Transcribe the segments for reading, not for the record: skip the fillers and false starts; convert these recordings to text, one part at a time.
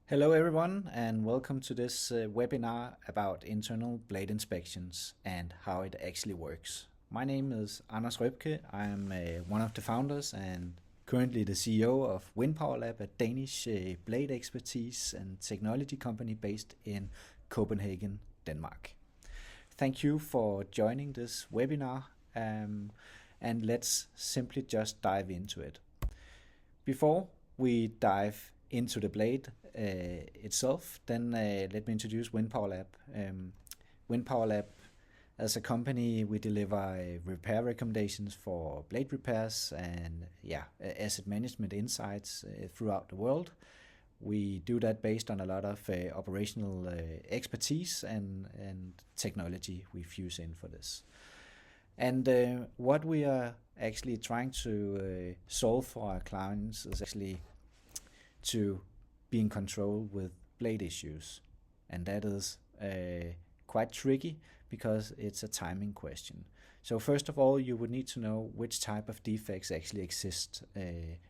Hello everyone and welcome to this webinar about internal blade inspections and how it actually works. My name is Anders Røbke. I am one of the founders and currently the CEO of Wind Power Lab, a Danish blade expertise and technology company based in Copenhagen, Denmark. Thank you for joining this webinar and let's simply just dive into it. Before we dive into the blade itself, then let me introduce Wind Power Lab. Wind Power Lab, as a company, we deliver repair recommendations for blade repairs and asset management insights throughout the world. We do that based on a lot of operational expertise and technology we fuse in for this. And what we are actually trying to solve for our clients is actually to be in control with blade issues. And that is quite tricky because it's a timing question. So first of all, you would need to know which type of defects actually exist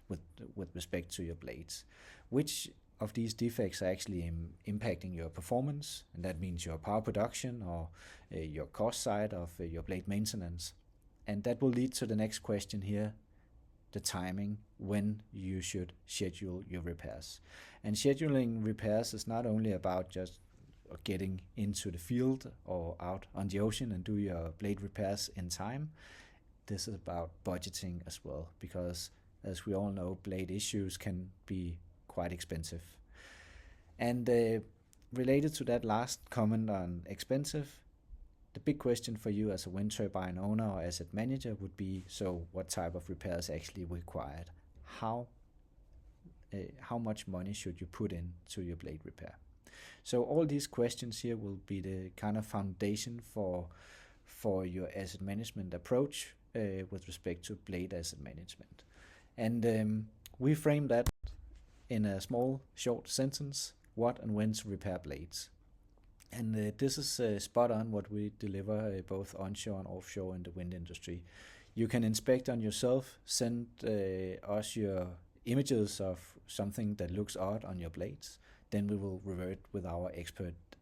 with respect to your blades. Which of these defects are actually impacting your performance, and that means your power production or your cost side of your blade maintenance. And that will lead to the next question here, the timing when you should schedule your repairs. And scheduling repairs is not only about just getting into the field or out on the ocean and do your blade repairs in time. This is about budgeting as well, because as we all know, blade issues can be quite expensive. And related to that last comment on expensive, the big question for you as a wind turbine owner or asset manager would be, so what type of repairs actually required? How much money should you put into your blade repair? So all these questions here will be the kind of foundation for your asset management approach with respect to blade asset management. And we frame that in a small, short sentence: what and when to repair blades. And this is spot on what we deliver both onshore and offshore in the wind industry. You can inspect on yourself, send us your images of something that looks odd on your blades. Then we will revert with our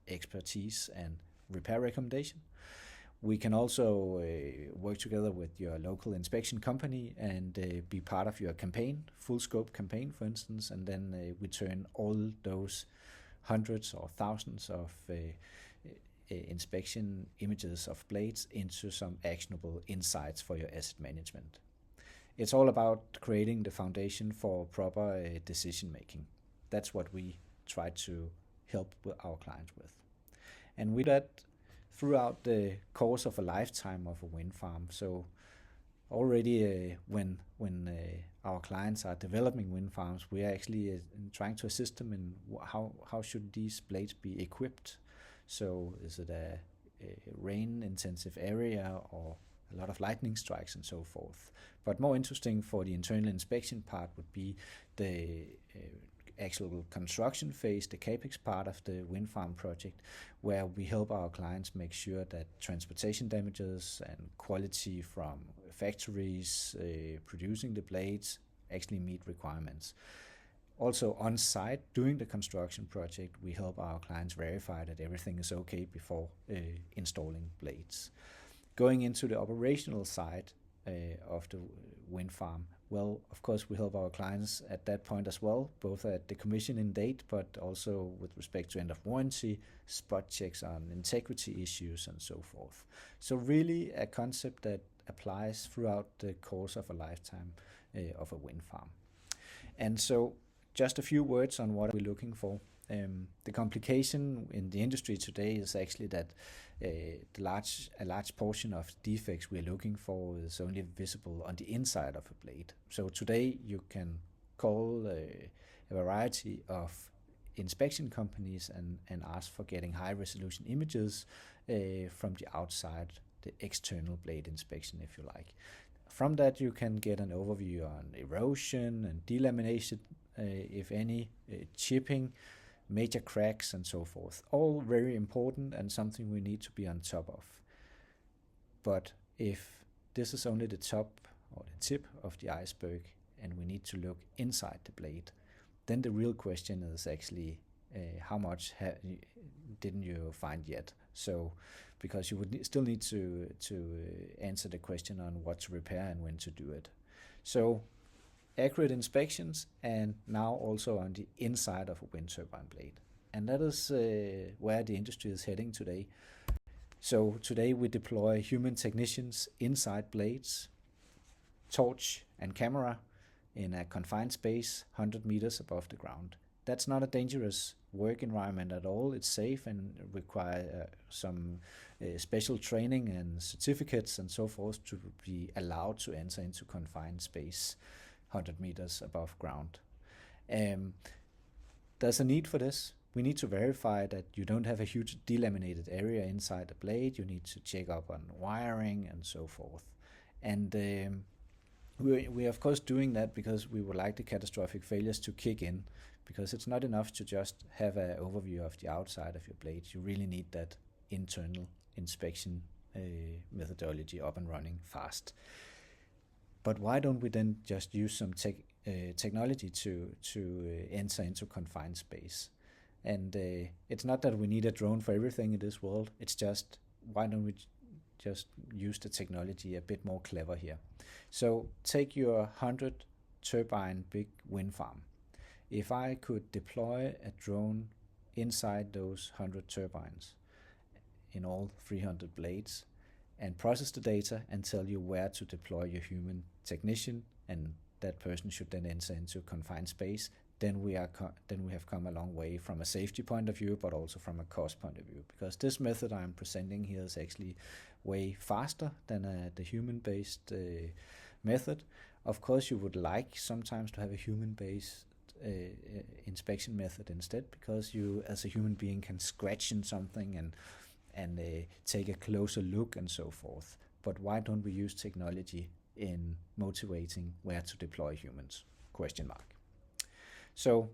expertise and repair recommendation. We can also work together with your local inspection company and be part of your campaign, full scope campaign, for instance, and then we turn all those hundreds or thousands of inspection images of blades into some actionable insights for your asset management. It's all about creating the foundation for proper decision making. That's what we try to help our clients with. And we do that throughout the course of a lifetime of a wind farm. So already when our clients are developing wind farms, we are actually trying to assist them in how should these blades be equipped. So is it a rain intensive area or a lot of lightning strikes and so forth. But more interesting for the internal inspection part would be the actual construction phase, the capex part of the wind farm project, where we help our clients make sure that transportation damages and quality from factories producing the blades actually meet requirements. Also on site during the construction project, we help our clients verify that everything is okay before installing blades. Going into the operational side of the wind farm, well, of course, we help our clients at that point as well, both at the commissioning date, but also with respect to end of warranty, spot checks on integrity issues, and so forth. So really a concept that applies throughout the course of a lifetime of a wind farm. And so just a few words on what we're looking for. The complication in the industry today is actually that a large portion of defects we're looking for is only visible on the inside of a blade. So today you can call a variety of inspection companies and ask for getting high resolution images from the outside, the external blade inspection, if you like. From that you can get an overview on erosion and delamination, if any, chipping, major cracks and so forth. All very important and something we need to be on top of. But if this is only the top or the tip of the iceberg and we need to look inside the blade, then the real question is actually how much didn't you find yet. So because you would still need to answer the question on what to repair and when to do it. So accurate inspections, and now also on the inside of a wind turbine blade. And that is where the industry is heading today. So today we deploy human technicians inside blades, torch and camera in a confined space 100 meters above the ground. That's not a dangerous work environment at all. It's safe and require some special training and certificates and so forth to be allowed to enter into confined space 100 meters above ground. There's a need for this. We need to verify that you don't have a huge delaminated area inside the blade. You need to check up on wiring and so forth. And we're of course doing that because we would like the catastrophic failures to kick in, because it's not enough to just have an overview of the outside of your blade. You really need that internal inspection methodology up and running fast. But why don't we then just use some technology to enter into confined space? And it's not that we need a drone for everything in this world. It's just, why don't we just use the technology a bit more clever here? So take your 100 turbine big wind farm. If I could deploy a drone inside those 100 turbines in all 300 blades and process the data and tell you where to deploy your human technician, and that person should then enter into confined space, then we have come a long way from a safety point of view, but also from a cost point of view, because this method I'm presenting here is actually way faster than the human-based method. Of course, you would like sometimes to have a human-based inspection method instead, because you as a human being can scratch in something and take a closer look and so forth. But why don't we use technology in motivating where to deploy humans? Question mark. So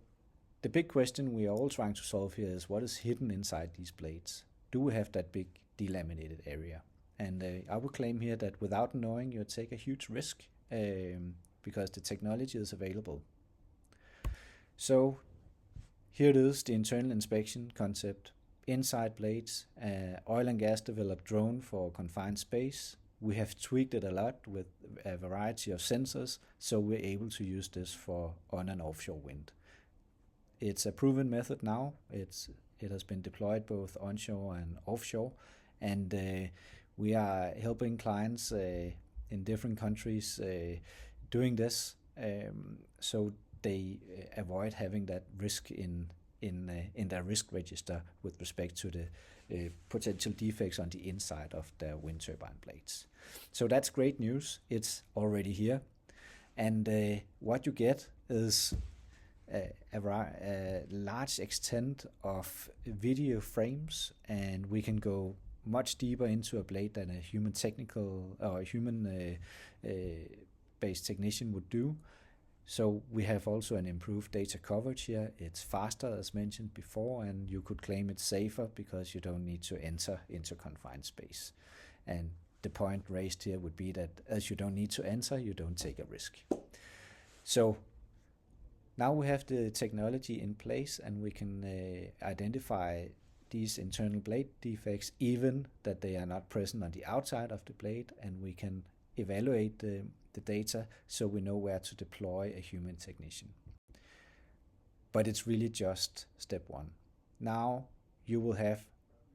the big question we are all trying to solve here is, what is hidden inside these blades? Do we have that big delaminated area? And I would claim here that without knowing, you take a huge risk because the technology is available. So here it is, the internal inspection concept. Inside blades, oil and gas developed drone for confined space. We have tweaked it a lot with a variety of sensors, so we're able to use this for on and offshore wind. It's a proven method now. It has been deployed both onshore and offshore, and we are helping clients in different countries doing this, so they avoid having that risk in their risk register with respect to the potential defects on the inside of their wind turbine blades. So that's great news. It's already here. And what you get is a large extent of video frames, and we can go much deeper into a blade than a human technical or a human based technician would do. So we have also an improved data coverage here. It's faster, as mentioned before, and you could claim it's safer because you don't need to enter into confined space. And the point raised here would be that as you don't need to enter, you don't take a risk. So now we have the technology in place, and we can identify these internal blade defects, even that they are not present on the outside of the blade, and we can evaluate the data so we know where to deploy a human technician. But it's really just step one. Now you will have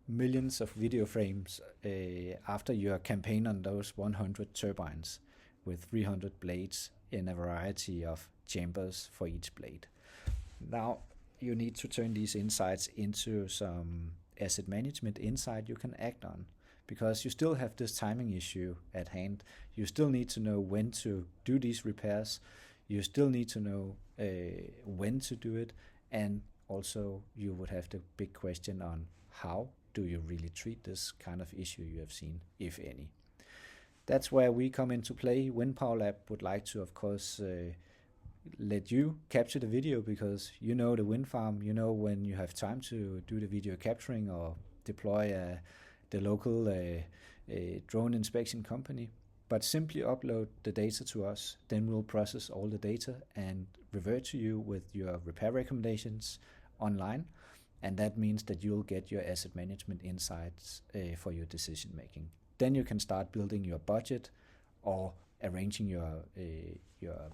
millions of video frames after your campaign on those 100 turbines with 300 blades in a variety of chambers for each blade. Now you need to turn these insights into some asset management insight you can act on, because you still have this timing issue at hand. You still need to know when to do these repairs. You still need to know when to do it. And also you would have the big question on how do you really treat this kind of issue you have seen, if any. That's where we come into play. Wind Power Lab would like to, of course, let you capture the video, because you know the wind farm, you know when you have time to do the video capturing or deploy the local drone inspection company. But simply upload the data to us, then we'll process all the data and revert to you with your repair recommendations online, and that means that you'll get your asset management insights for your decision making. Then you can start building your budget or arranging your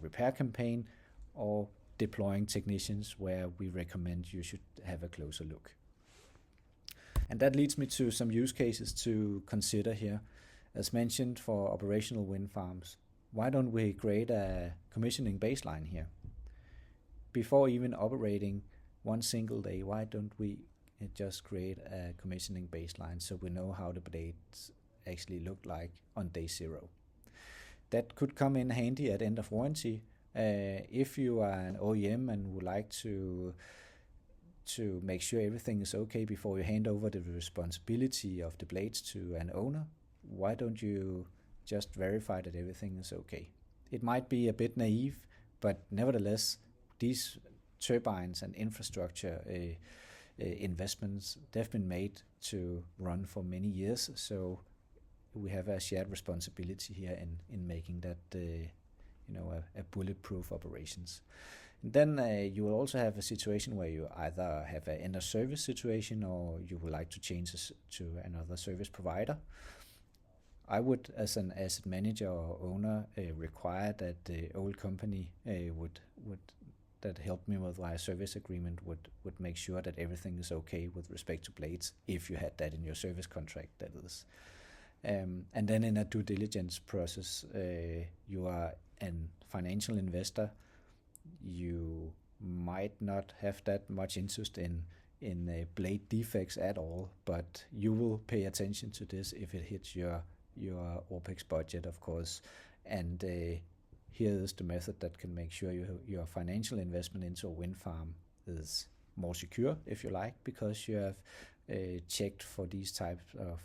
repair campaign or deploying technicians where we recommend you should have a closer look. And that leads me to some use cases to consider here. As mentioned, for operational wind farms, why don't we create a commissioning baseline here? Before even operating one single day, why don't we just create a commissioning baseline so we know how the blades actually look like on day 0? That could come in handy at end of warranty. If you are an OEM and would like to make sure everything is okay before you hand over the responsibility of the blades to an owner, why don't you just verify that everything is okay? It might be a bit naive, but nevertheless, these turbines and infrastructure investments, they've been made to run for many years, so we have a shared responsibility here in making that a bulletproof operations. And then you will also have a situation where you either have an end of service situation or you would like to change this to another service provider. I would, as an asset manager or owner, require that the old company would that helped me with my service agreement would make sure that everything is okay with respect to blades, if you had that in your service contract, that is. And then in a due diligence process, you are a financial investor. You might not have that much interest in blade defects at all, but you will pay attention to this if it hits your OPEX budget, of course. And here is the method that can make sure your financial investment into a wind farm is more secure, if you like, because you have checked for these types of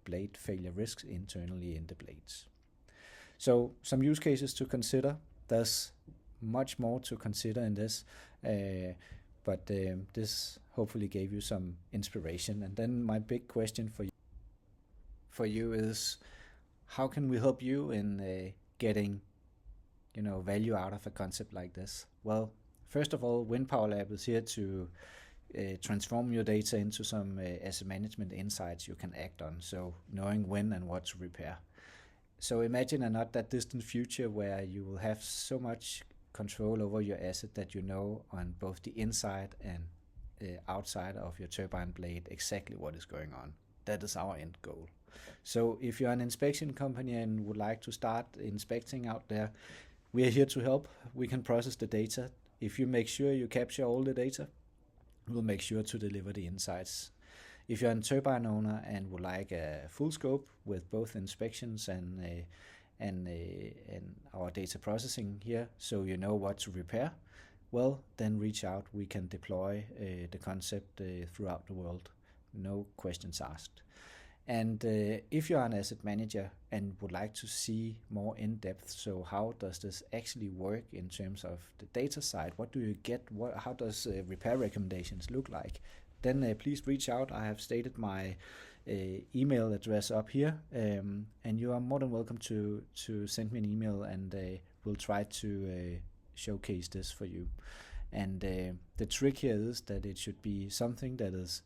blade failure risks internally in the blades. So some use cases to consider. There's much more to consider in this, but this hopefully gave you some inspiration. And then my big question for you is, how can we help you in getting value out of a concept like this? Well, first of all, Wind Power Lab is here to transform your data into some asset management insights you can act on, so knowing when and what to repair. So imagine a not that distant future where you will have so much control over your asset that you know on both the inside and outside of your turbine blade exactly what is going on. That is our end goal. So if you're an inspection company and would like to start inspecting out there, we are here to help. We can process the data. If you make sure you capture all the data, we'll make sure to deliver the insights. If you're a turbine owner and would like a full scope with both inspections and our data processing here, so you know what to repair, well, then reach out. We can deploy the concept throughout the world. No questions asked. And if you're an asset manager and would like to see more in depth, so how does this actually work in terms of the data side? What do you get? How does repair recommendations look like? Then please reach out. I have stated my email address up here, and you are more than welcome to send me an email, and we'll try to showcase this for you. And the trick here is that it should be something that is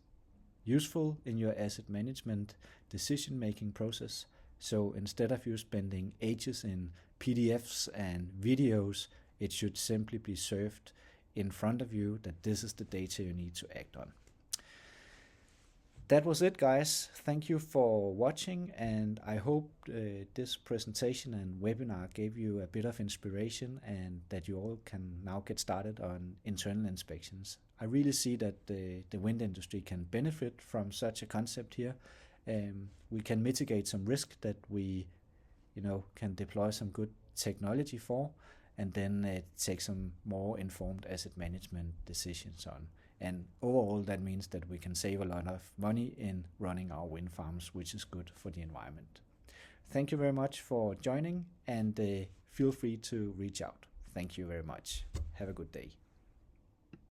useful in your asset management decision-making process. So instead of you spending ages in PDFs and videos, it should simply be served in front of you that this is the data you need to act on. That was it, guys. Thank you for watching, and I hope this presentation and webinar gave you a bit of inspiration and that you all can now get started on internal inspections. I really see that the wind industry can benefit from such a concept here. We can mitigate some risk that we can deploy some good technology for, and then take some more informed asset management decisions on. And overall, that means that we can save a lot of money in running our wind farms, which is good for the environment. Thank you very much for joining, and feel free to reach out. Thank you very much. Have a good day.